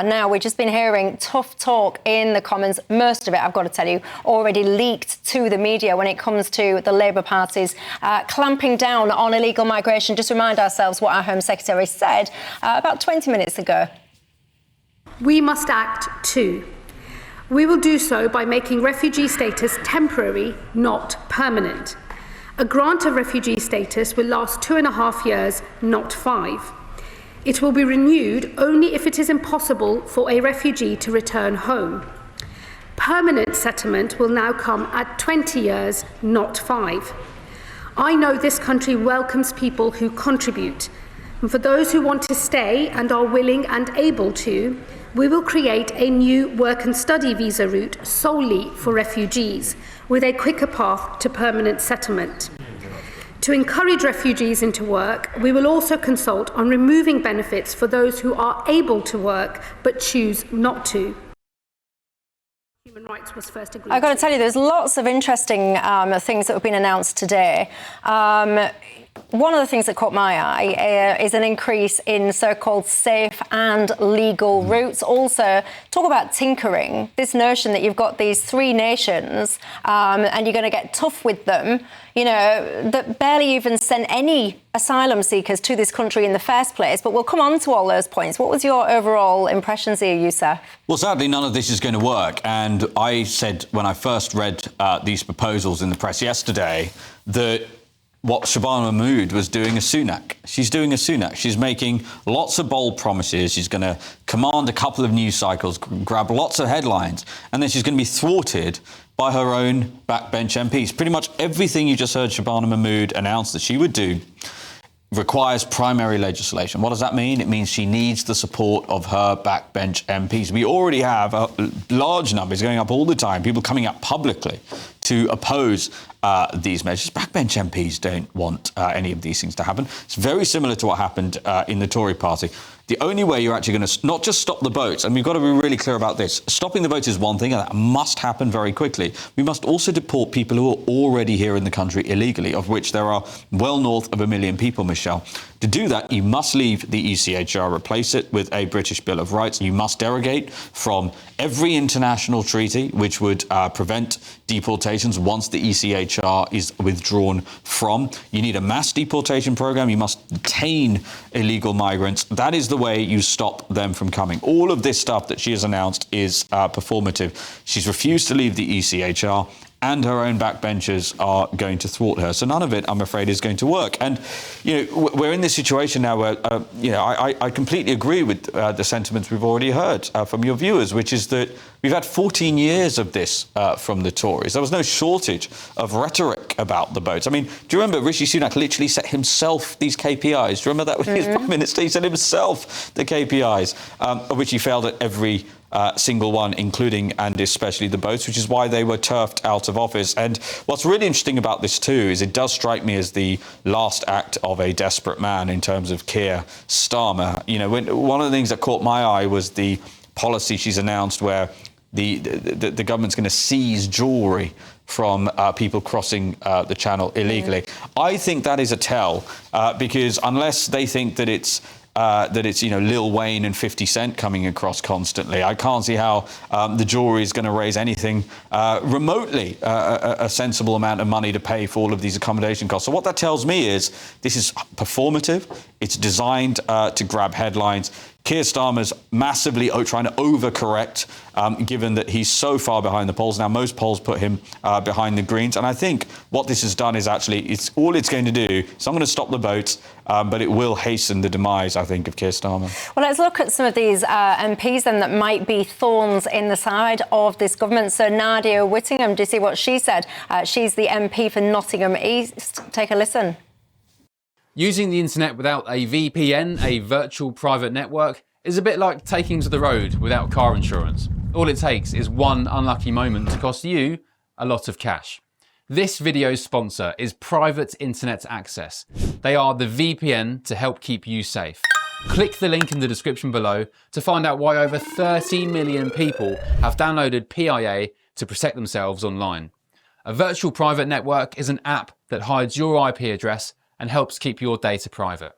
Now, we've just been hearing tough talk in the Commons. Most of it, I've got to tell you, already leaked to the media when it comes to the Labour Party's clamping down on illegal migration. Just remind ourselves what our Home Secretary said about 20 minutes ago. We must act too. We will do so by making refugee status temporary, not permanent. A grant of refugee status will last 2.5 years, not 5. It will be renewed only if it is impossible for a refugee to return home. Permanent settlement will now come at 20 years, not 5. I know this country welcomes people who contribute, and for those who want to stay and are willing and able to, we will create a new work and study visa route solely for refugees, with a quicker path to permanent settlement. To encourage refugees into work, we will also consult on removing benefits for those who are able to work but choose not to. Human rights was first agreed. I've got to tell you, there's lots of interesting things that have been announced today. One of the things that caught my eye is an increase in so-called safe and legal routes. Also, talk about tinkering, this notion that you've got these 3 nations and you're going to get tough with them, you know, that barely even sent any asylum seekers to this country in the first place. But we'll come on to all those points. What was your overall impression, Zia Yusuf? Well, sadly, none of this is going to work. And I said when I first read these proposals in the press yesterday that what Shabana Mahmood was doing a Sunak. She's doing a Sunak. She's making lots of bold promises. She's going to command a couple of news cycles, grab lots of headlines, and then she's going to be thwarted by her own backbench MPs. Pretty much everything you just heard Shabana Mahmood announce that she would do requires primary legislation. What does that mean? It means she needs the support of her backbench MPs. We already have large numbers going up all the time, people coming up publicly to oppose these measures. Backbench MPs don't want any of these things to happen. It's very similar to what happened in the Tory party. The only way you're actually going to not just stop the votes, and we've got to be really clear about this, stopping the votes is one thing, and that must happen very quickly. We must also deport people who are already here in the country illegally, of which there are well north of 1 million people, Michelle. To do that, you must leave the ECHR, replace it with a British Bill of Rights. You must derogate from every international treaty which would prevent deportations once the ECHR is withdrawn from. You need a mass deportation program. You must detain illegal migrants. That is the way you stop them from coming. All of this stuff that she has announced is performative. She's refused to leave the ECHR, and her own backbenchers are going to thwart her. So none of it, I'm afraid, is going to work. And, you know, we're in this situation now where, you know, I completely agree with the sentiments we've already heard from your viewers, which is that we've had 14 years of this from the Tories. There was no shortage of rhetoric about the votes. I mean, do you remember Rishi Sunak literally set himself these KPIs? Do you remember that with his Prime Minister? He set himself the KPIs, of which he failed at every single one, including and especially the votes, which is why they were turfed out of office. And what's really interesting about this too is it does strike me as the last act of a desperate man in terms of Keir Starmer. You know, one of the things that caught my eye was the policy she's announced where the government's going to seize jewellery from people crossing the channel illegally. I think that is a tell because unless they think that it's you know, Lil Wayne and 50 Cent coming across constantly, I can't see how the jewelry is going to raise anything remotely a sensible amount of money to pay for all of these accommodation costs. So what that tells me is this is performative. It's designed to grab headlines. Keir Starmer's massively trying to overcorrect, given that he's so far behind the polls. Now, most polls put him behind the Greens. And I think what this has done is actually, all it's going to do. It's not going to stop the votes, but it will hasten the demise, I think, of Keir Starmer. Well, let's look at some of these MPs then that might be thorns in the side of this government. So Nadia Whittingham, do you see what she said? She's the MP for Nottingham East. Take a listen. Using the internet without a VPN, a virtual private network, is a bit like taking to the road without car insurance. All it takes is one unlucky moment to cost you a lot of cash. This video's sponsor is Private Internet Access. They are the VPN to help keep you safe. Click the link in the description below to find out why over 30 million people have downloaded PIA to protect themselves online. A virtual private network is an app that hides your IP address and helps keep your data private.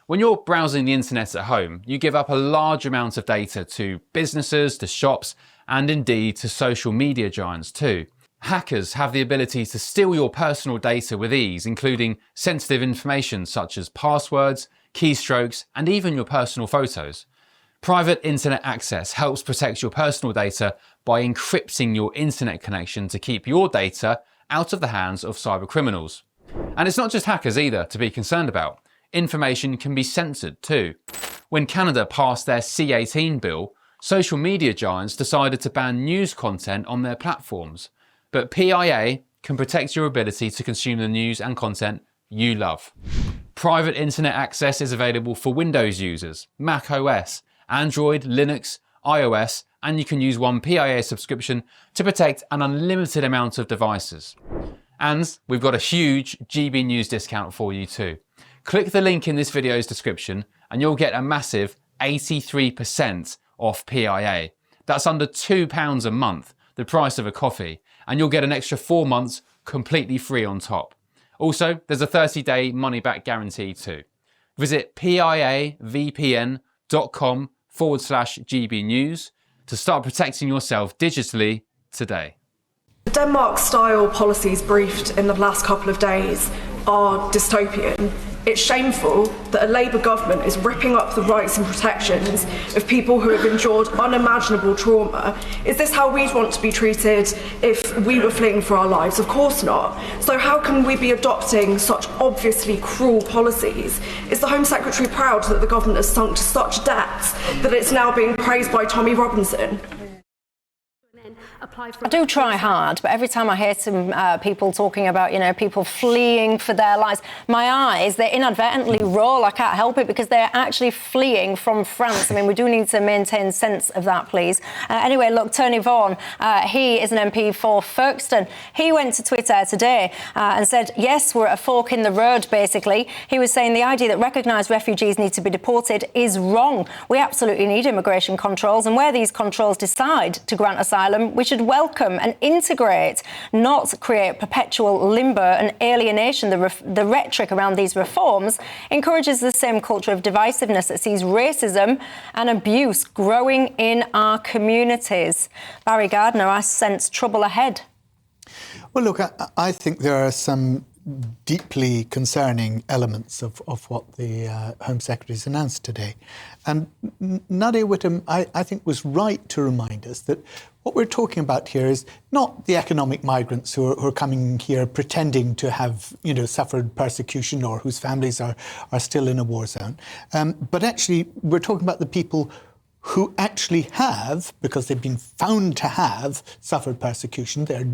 When you're browsing the internet at home, you give up a large amount of data to businesses, to shops, and indeed to social media giants too. Hackers have the ability to steal your personal data with ease, including sensitive information such as passwords, keystrokes, and even your personal photos. Private internet access helps protect your personal data by encrypting your internet connection to keep your data out of the hands of cyber criminals. And it's not just hackers either to be concerned about. Information can be censored too. When Canada passed their C18 bill, social media giants decided to ban news content on their platforms. But PIA can protect your ability to consume the news and content you love. Private internet access is available for Windows users, Mac OS, Android, Linux, iOS, and you can use one PIA subscription to protect an unlimited amount of devices. And we've got a huge GB News discount for you too. Click the link in this video's description and you'll get a massive 83% off PIA. That's under £2 a month, the price of a coffee, and you'll get an extra 4 months completely free on top. Also, there's a 30-day money-back guarantee too. Visit piavpn.com/GB News to start protecting yourself digitally today. The Denmark-style policies briefed in the last couple of days are dystopian. It's shameful that a Labour government is ripping up the rights and protections of people who have endured unimaginable trauma. Is this how we'd want to be treated if we were fleeing for our lives? Of course not. So how can we be adopting such obviously cruel policies? Is the Home Secretary proud that the government has sunk to such depths that it's now being praised by Tommy Robinson? I do try hard, but every time I hear some people talking about, people fleeing for their lives, my eyes, they inadvertently roll. I can't help it because they're actually fleeing from France. I mean, we do need to maintain sense of that, please. Anyway, look, Tony Vaughan, he is an MP for Folkestone. He went to Twitter today and said, yes, we're at a fork in the road, basically. He was saying the idea that recognised refugees need to be deported is wrong. We absolutely need immigration controls, and where these controls decide to grant asylum, we should welcome and integrate, not create perpetual limbo and alienation. The rhetoric around these reforms encourages the same culture of divisiveness that sees racism and abuse growing in our communities. Barry Gardner, I sense trouble ahead. Well, look, I think there are some deeply concerning elements of what the Home Secretary's announced today. And Nadia Whittome, I think, was right to remind us that what we're talking about here is not the economic migrants who are coming here pretending to have, suffered persecution or whose families are still in a war zone. But actually, we're talking about the people who actually have, because they've been found to have suffered persecution, they're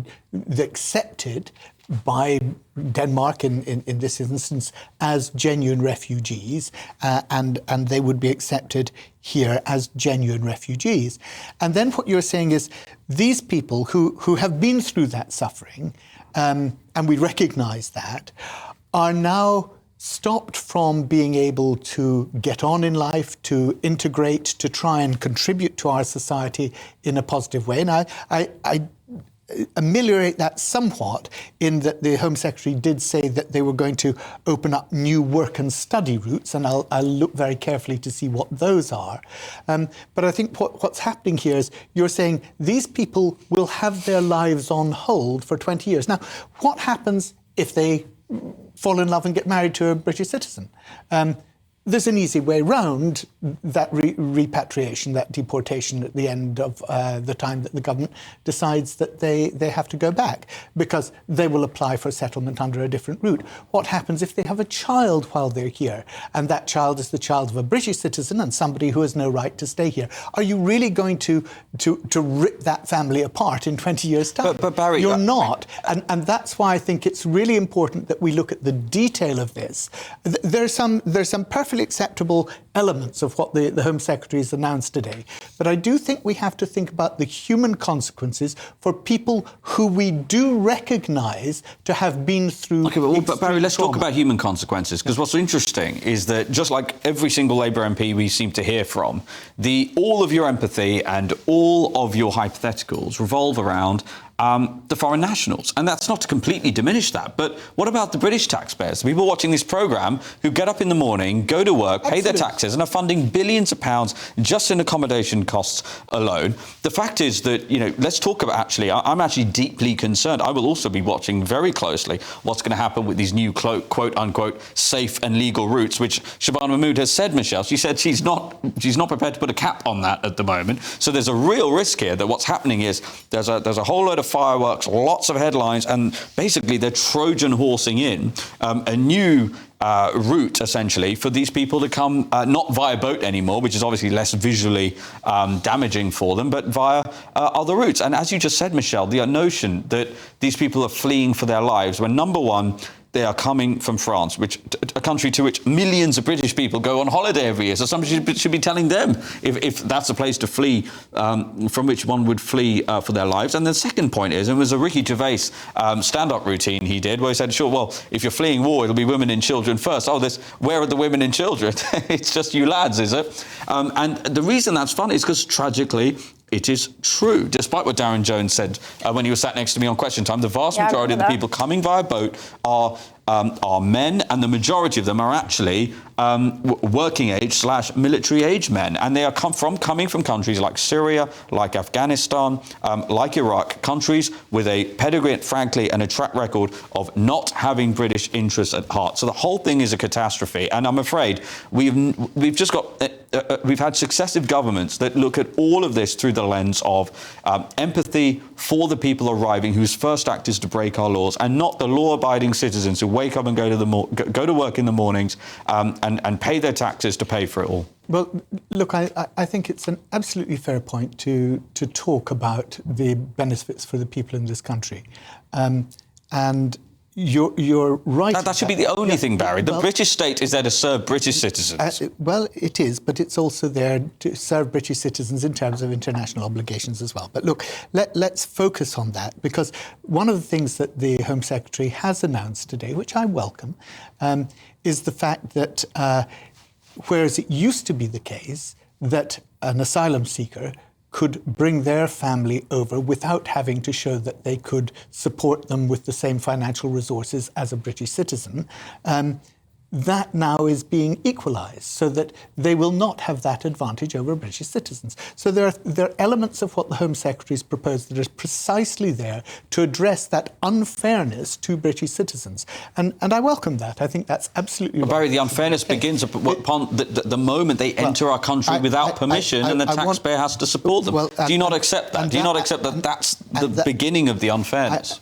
accepted by Denmark in this instance as genuine refugees, and they would be accepted here as genuine refugees. And then what you're saying is these people who have been through that suffering, and we recognise that, are now stopped from being able to get on in life, to integrate, to try and contribute to our society in a positive way. And I ameliorate that somewhat in that the Home Secretary did say that they were going to open up new work and study routes, and I'll look very carefully to see what those are. But I think what's happening here is you're saying these people will have their lives on hold for 20 years. Now, what happens if they fall in love and get married to a British citizen? There's an easy way round that repatriation, that deportation at the end of the time that the government decides that they have to go back, because they will apply for settlement under a different route. What happens if they have a child while they're here, and that child is the child of a British citizen and somebody who has no right to stay here? Are you really going to rip that family apart in 20 years' time? But Barry, you're not. And that's why I think it's really important that we look at the detail of this. There's some perfectly acceptable elements of what the Home Secretary has announced today. But I do think we have to think about the human consequences for people who we do recognise to have been through. Okay, but Barry, let's talk about human consequences, because what's interesting is that just like every single Labour MP we seem to hear from, all of your empathy and all of your hypotheticals revolve around the foreign nationals. And that's not to completely diminish that. But what about the British taxpayers, the people watching this programme who get up in the morning, go to work, pay their taxes and are funding billions of pounds just in accommodation costs alone? The fact is that, let's talk about I'm actually deeply concerned. I will also be watching very closely what's going to happen with these new quote unquote safe and legal routes, which Shabana Mahmood has said, Michelle. She said she's not prepared to put a cap on that at the moment. So there's a real risk here that what's happening is there's a whole load of fireworks, lots of headlines, and basically they're Trojan horsing in a new route, essentially, for these people to come not via boat anymore, which is obviously less visually damaging for them, but via other routes. And as you just said, Michelle, the notion that these people are fleeing for their lives when, number one, they are coming from France, a country to which millions of British people go on holiday every year. So somebody should be telling them if that's a place to flee, from which one would flee for their lives. And the second point is, it was a Ricky Gervais stand-up routine he did, where he said, sure, well, if you're fleeing war, it'll be women and children first. Oh, where are the women and children? It's just you lads, is it? And the reason that's funny is because, tragically, it is true. Despite what Darren Jones said when he was sat next to me on Question Time, the vast majority of the people coming via boat are men, and the majority of them are actually working age / military age men, and they are coming from countries like Syria, like Afghanistan, like Iraq, countries with a pedigree, frankly, and a track record of not having British interests at heart. So the whole thing is a catastrophe, and I'm afraid we've just got we've had successive governments that look at all of this through the lens of empathy for the people arriving, whose first act is to break our laws, and not the law-abiding citizens who wake up and go to work in the mornings and pay their taxes to pay for it all. Well, look, I think it's an absolutely fair point to talk about the benefits for the people in this country. And you're right. That should be the only thing, Barry. The British state is there to serve British citizens. Well, it is, but it's also there to serve British citizens in terms of international obligations as well. But look, let's focus on that, because one of the things that the Home Secretary has announced today, which I welcome, is the fact that whereas it used to be the case that an asylum seeker could bring their family over without having to show that they could support them with the same financial resources as a British citizen, that now is being equalised so that they will not have that advantage over British citizens. So there are elements of what the Home Secretary's proposed that are precisely there to address that unfairness to British citizens. And I welcome that. I think that's absolutely right. Barry, the unfairness begins upon the moment they enter our country without permission, and the taxpayer has to support them. Do you not accept that? Do you not accept that that's the beginning of the unfairness?